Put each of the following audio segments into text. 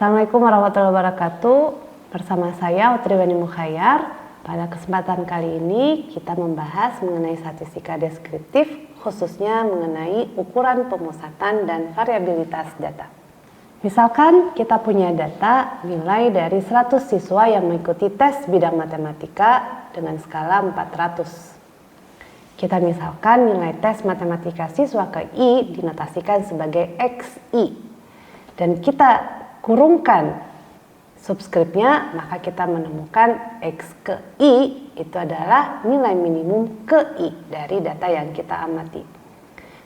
Assalamualaikum warahmatullahi wabarakatuh. Bersama saya Utriwani Mukhayyar. Pada kesempatan kali ini kita membahas mengenai statistika deskriptif, khususnya mengenai ukuran pemusatan dan variabilitas data. Misalkan kita punya data nilai dari 100 siswa yang mengikuti tes bidang matematika dengan skala 400. Kita misalkan nilai tes matematika siswa ke I dinotasikan sebagai XI. Dan kita kurungkan subskripnya, maka kita menemukan X ke I itu adalah nilai minimum ke I dari data yang kita amati.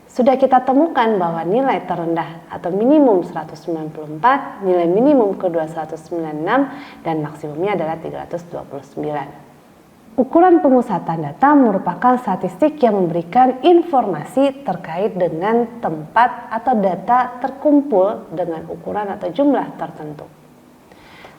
Sudah kita temukan bahwa nilai terendah atau minimum 194, nilai minimum kedua 196, dan maksimumnya adalah 329. Ukuran pemusatan data merupakan statistik yang memberikan informasi terkait dengan tempat atau data terkumpul dengan ukuran atau jumlah tertentu.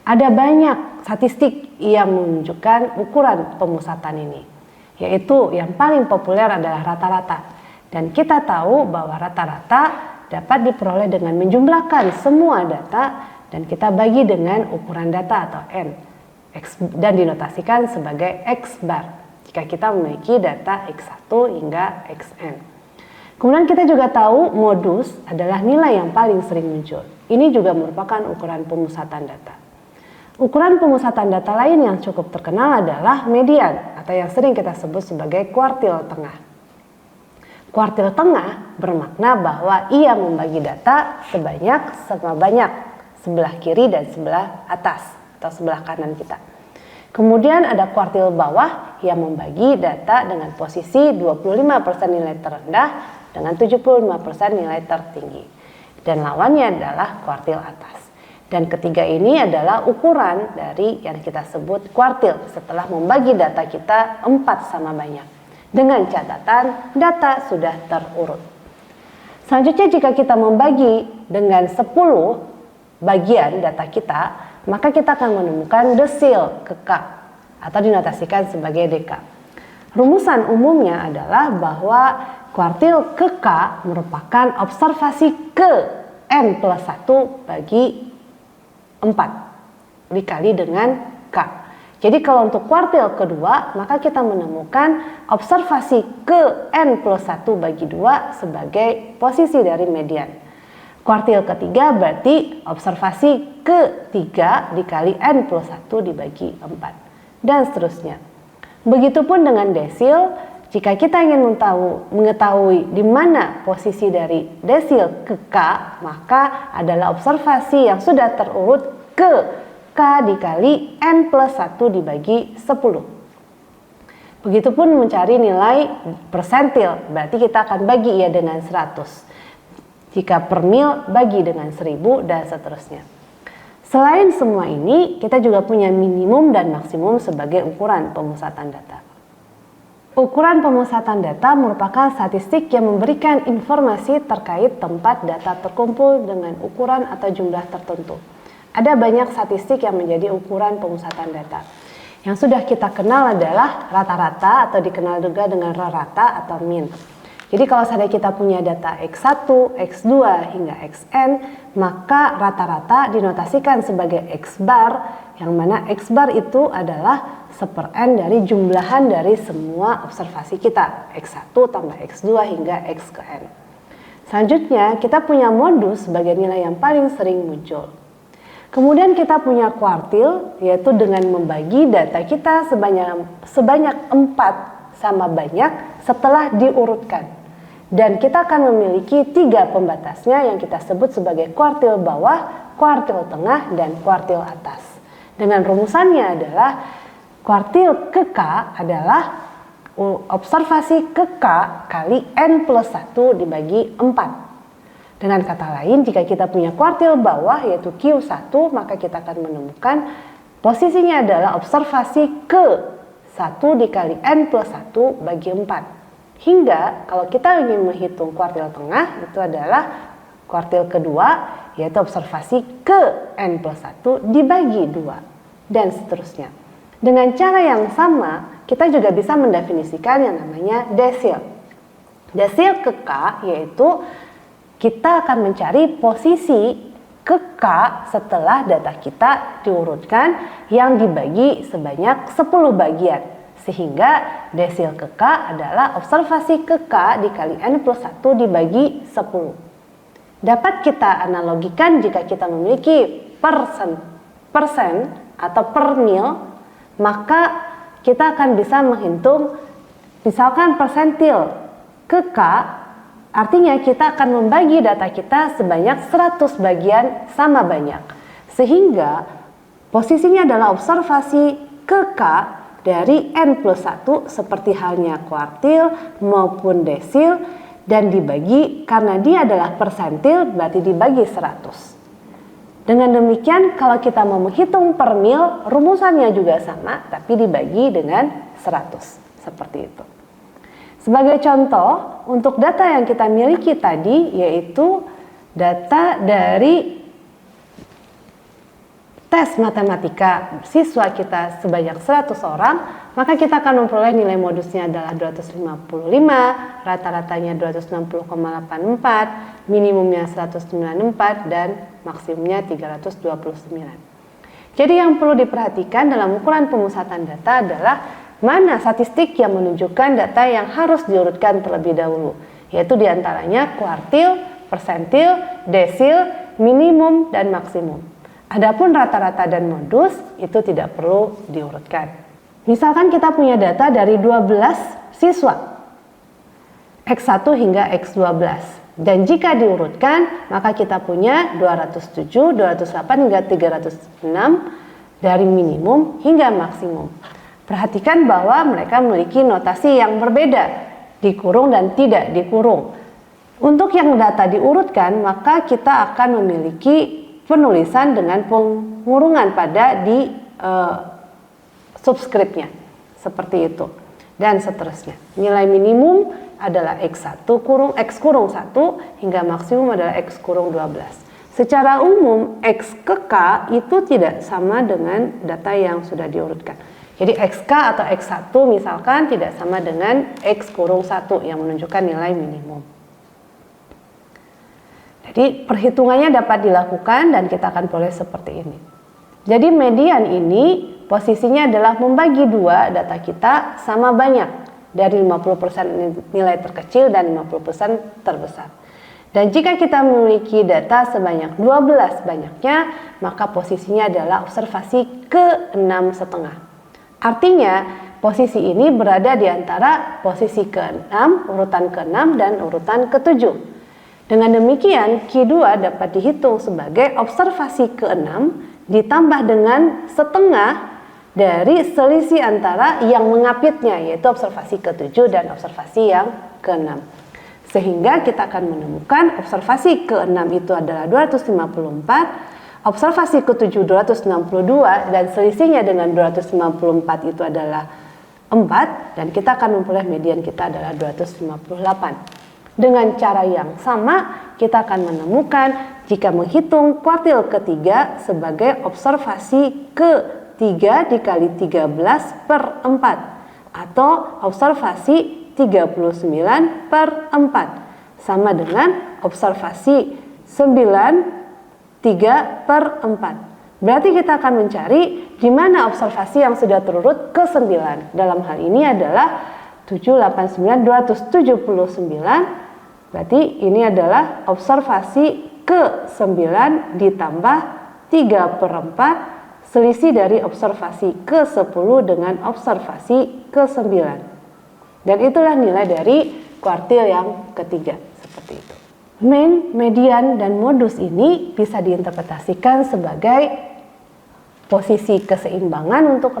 Ada banyak statistik yang menunjukkan ukuran pemusatan ini, yaitu yang paling populer adalah rata-rata. Dan kita tahu bahwa rata-rata dapat diperoleh dengan menjumlahkan semua data dan kita bagi dengan ukuran data atau N. Dan dinotasikan sebagai X bar jika kita memiliki data X1 hingga Xn. Kemudian kita juga tahu modus adalah nilai yang paling sering muncul. Ini juga merupakan ukuran pemusatan data. Ukuran pemusatan data lain yang cukup terkenal adalah median atau yang sering kita sebut sebagai kuartil tengah. Kuartil tengah bermakna bahwa ia membagi data sebanyak sama banyak sebelah kiri dan sebelah atas atau sebelah kanan kita. Kemudian ada kuartil bawah yang membagi data dengan posisi 25% nilai terendah dengan 75% nilai tertinggi. Dan lawannya adalah kuartil atas. Dan ketiga ini adalah ukuran dari yang kita sebut kuartil setelah membagi data kita 4 sama banyak. Dengan catatan data sudah terurut. Selanjutnya jika kita membagi dengan 10 bagian data kita, maka kita akan menemukan desil ke K atau dinotasikan sebagai DK. Rumusan umumnya adalah bahwa kuartil ke K merupakan observasi ke N plus 1 bagi 4 dikali dengan K. Jadi kalau untuk kuartil kedua, maka kita menemukan observasi ke N plus 1 bagi 2 sebagai posisi dari median. Kuartil ketiga berarti observasi ketiga dikali N plus 1 dibagi 4. Dan seterusnya. Begitupun dengan desil, jika kita ingin mengetahui di mana posisi dari desil ke K, maka adalah observasi yang sudah terurut ke K dikali N plus 1 dibagi 10. Begitupun mencari nilai persentil, berarti kita akan bagi ia dengan 100. Jika per mil bagi dengan 1000 dan seterusnya. Selain semua ini, kita juga punya minimum dan maksimum sebagai ukuran pemusatan data. Ukuran pemusatan data merupakan statistik yang memberikan informasi terkait tempat data terkumpul dengan ukuran atau jumlah tertentu. Ada banyak statistik yang menjadi ukuran pemusatan data. Yang sudah kita kenal adalah rata-rata atau dikenal juga dengan rata atau min. Jadi kalau seandainya kita punya data X1, X2 hingga Xn, maka rata-rata dinotasikan sebagai X bar, yang mana X bar itu adalah 1/n dari jumlahan dari semua observasi kita, X1 tambah X2 hingga X ke N. Selanjutnya kita punya modus sebagai nilai yang paling sering muncul. Kemudian kita punya kuartil, yaitu dengan membagi data kita sebanyak 4 sama banyak setelah diurutkan. Dan kita akan memiliki 3 pembatasnya yang kita sebut sebagai kuartil bawah, kuartil tengah, dan kuartil atas. Dengan rumusannya adalah kuartil ke K adalah observasi ke K kali N plus 1 dibagi 4. Dengan kata lain, jika kita punya kuartil bawah yaitu Q1, maka kita akan menemukan posisinya adalah observasi ke 1 dikali N plus 1 bagi 4. Hingga kalau kita ingin menghitung kuartil tengah, itu adalah kuartil kedua, yaitu observasi ke N plus 1 dibagi 2, dan seterusnya. Dengan cara yang sama, kita juga bisa mendefinisikan yang namanya desil. Desil ke K yaitu kita akan mencari posisi ke K setelah data kita diurutkan yang dibagi sebanyak 10 bagian. Sehingga desil ke K adalah observasi ke K dikali N plus 1 dibagi 10. Dapat kita analogikan jika kita memiliki persen atau per mil, maka kita akan bisa menghitung misalkan persentil ke K, artinya kita akan membagi data kita sebanyak 100 bagian sama banyak. Sehingga posisinya adalah observasi ke K dari N plus 1 seperti halnya kuartil maupun desil, dan dibagi karena dia adalah persentil berarti dibagi 100. Dengan demikian kalau kita mau menghitung per mil, rumusannya juga sama tapi dibagi dengan 100 seperti itu. Sebagai contoh, untuk data yang kita miliki tadi yaitu data dari tes matematika siswa kita sebanyak 100 orang, maka kita akan memperoleh nilai modusnya adalah 255, rata-ratanya 260,84, minimumnya 194, dan maksimumnya 329. Jadi yang perlu diperhatikan dalam ukuran pemusatan data adalah mana statistik yang menunjukkan data yang harus diurutkan terlebih dahulu, yaitu diantaranya kuartil, persentil, desil, minimum, dan maksimum. Adapun rata-rata dan modus itu tidak perlu diurutkan. Misalkan kita punya data dari 12 siswa, X1 hingga X12. Dan jika diurutkan, maka kita punya 207, 208 hingga 306 dari minimum hingga maksimum. Perhatikan bahwa mereka memiliki notasi yang berbeda, dikurung dan tidak dikurung. Untuk yang data diurutkan, maka kita akan memiliki penulisan dengan pengurungan pada di subskripnya, seperti itu, dan seterusnya. Nilai minimum adalah X1 kurung X kurung 1 hingga maksimum adalah X kurung 12. Secara umum X ke K itu tidak sama dengan data yang sudah diurutkan. Jadi XK atau X1 misalkan tidak sama dengan X kurung 1 yang menunjukkan nilai minimum. Jadi perhitungannya dapat dilakukan dan kita akan peroleh seperti ini. Jadi median ini posisinya adalah membagi dua data kita sama banyak, dari 50% nilai terkecil dan 50% terbesar. Dan jika kita memiliki data sebanyak 12 banyaknya, maka posisinya adalah observasi ke-6,5. Artinya posisi ini berada di antara posisi ke-6, urutan ke-6 dan urutan ke-7. Dengan demikian, Q2 dapat dihitung sebagai observasi ke-6 ditambah dengan setengah dari selisih antara yang mengapitnya, yaitu observasi ke-7 dan observasi yang ke-6. Sehingga kita akan menemukan observasi ke-6 itu adalah 254, observasi ke-7 262, dan selisihnya dengan 254 itu adalah 4, dan kita akan memperoleh median kita adalah 258. Dengan cara yang sama, kita akan menemukan jika menghitung kuartil ketiga sebagai observasi ke-3 dikali 13/4 atau observasi 39/4 sama dengan observasi 93/4. Berarti kita akan mencari di mana observasi yang sudah terurut ke-9. Dalam hal ini adalah 789 279. Berarti ini adalah observasi ke-9 ditambah 3/4 selisih dari observasi ke-10 dengan observasi ke-9. Dan itulah nilai dari kuartil yang ketiga, seperti itu. Mean, median, dan modus ini bisa diinterpretasikan sebagai posisi keseimbangan untuk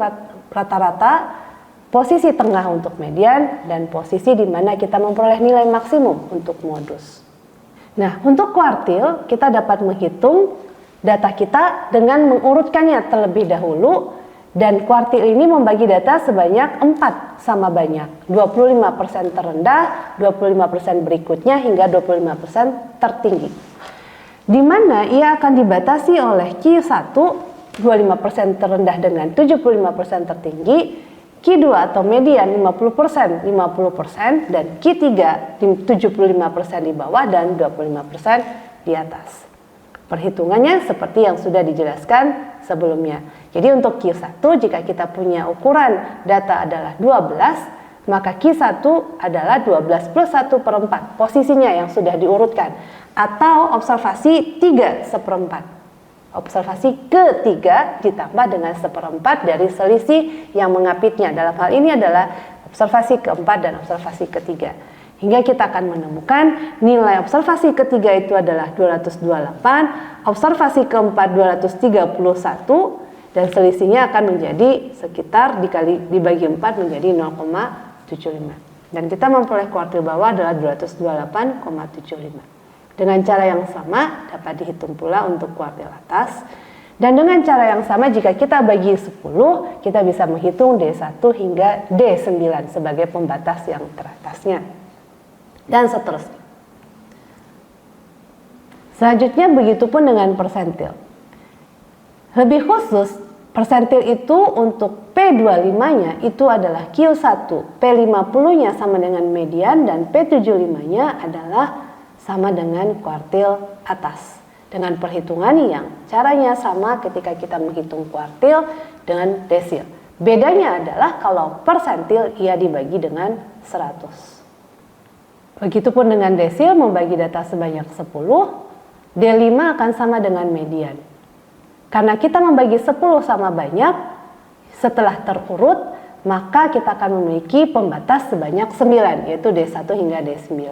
rata-rata, posisi tengah untuk median, dan posisi di mana kita memperoleh nilai maksimum untuk modus. Nah, untuk kuartil kita dapat menghitung data kita dengan mengurutkannya terlebih dahulu, dan kuartil ini membagi data sebanyak 4 sama banyak, 25% terendah, 25% berikutnya, hingga 25% tertinggi. Di mana ia akan dibatasi oleh Q1 25% terendah dengan 75% tertinggi, Q2 atau median 50%, 50%, dan Q3 75% di bawah dan 25% di atas. Perhitungannya seperti yang sudah dijelaskan sebelumnya. Jadi untuk Q1 jika kita punya ukuran data adalah 12, maka Q1 adalah 12 plus 1/4 posisinya yang sudah diurutkan. Atau observasi 3/4. Observasi ketiga ditambah dengan 1/4 dari selisih yang mengapitnya. Dalam hal ini adalah observasi keempat dan observasi ketiga. Hingga kita akan menemukan nilai observasi ketiga itu adalah 228, observasi keempat 231, dan selisihnya akan menjadi sekitar dibagi 4 menjadi 0,75. Dan kita memperoleh kuartil bawah adalah 228,75. Dengan cara yang sama dapat dihitung pula untuk kuartil atas. Dan dengan cara yang sama jika kita bagi 10, kita bisa menghitung D1 hingga D9 sebagai pembatas yang teratasnya. Dan seterusnya. Selanjutnya begitupun dengan persentil. Lebih khusus, persentil itu untuk P25-nya itu adalah Q1, P50-nya sama dengan median, dan P75-nya adalah sama dengan kuartil atas. Dengan perhitungan yang caranya sama ketika kita menghitung kuartil dengan desil. Bedanya adalah kalau persentil ia dibagi dengan 100. Begitupun dengan desil membagi data sebanyak 10, D5 akan sama dengan median. Karena kita membagi 10 sama banyak, setelah terurut, maka kita akan memiliki pembatas sebanyak 9, yaitu D1 hingga D9.